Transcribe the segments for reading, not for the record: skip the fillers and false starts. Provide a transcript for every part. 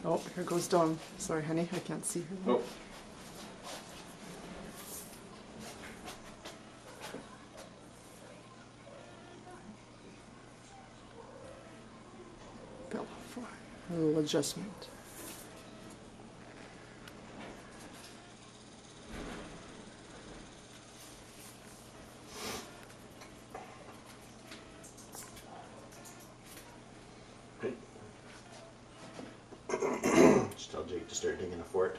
Oh, here goes Dawn. Sorry, honey, I can't see her. Oh. Bella Fry. A little adjustment. Just tell Jake to start digging a fort.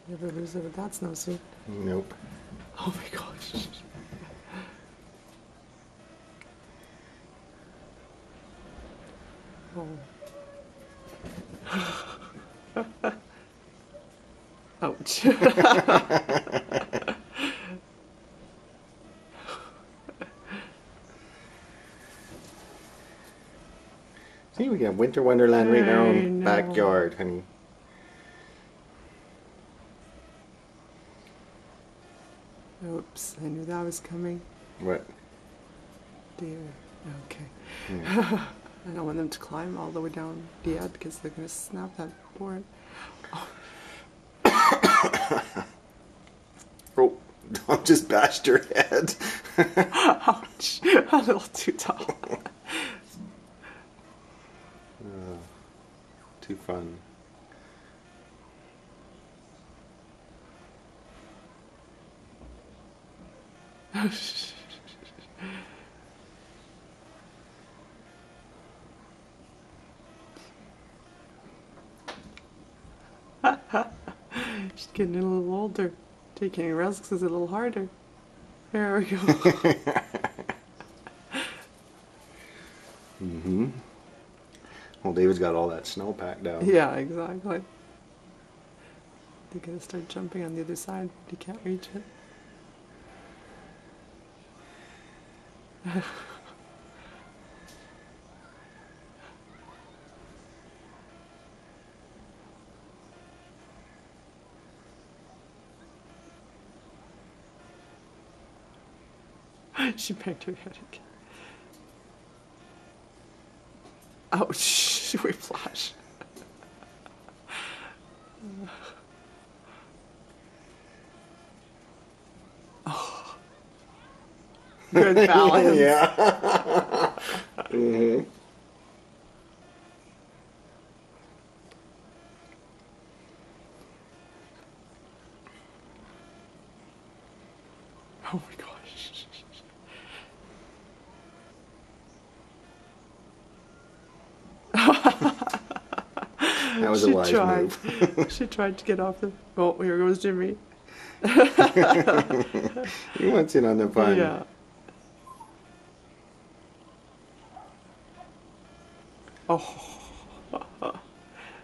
You ever lose it with that snowsuit? Nope. Oh my gosh. Oh. Ouch. See, we got Winter Wonderland right in our I own know. backyard, honey. Oops, I knew that was coming. What? Dear. Okay. Hmm. I don't want them to climb all the way down the edge because they're going to snap that board. Oh, Dawn just bashed her head. Ouch. A little too tall. Too fun. She's getting a little older. Taking risks is a little harder. There we go. Mm-hmm. Well, David's got all that snow packed down. Yeah, exactly. They're going to start jumping on the other side, but you can't reach it. She banged her head again. Ouch! Whiplash. Oh. Good balance. Yeah. Mm-hmm. Oh my gosh. That was a wise move. She tried to get off the... Oh, here goes Jimmy. He wants in on the fun. Yeah. Oh.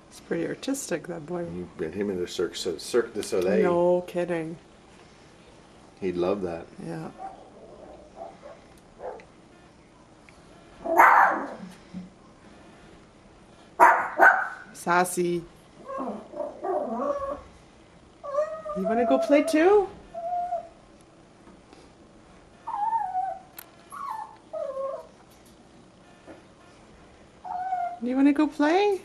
It's pretty artistic, that boy. You been him in the Cirque du Soleil. No kidding. He'd love that. Yeah. Sassy. You want to go play too? You want to go play?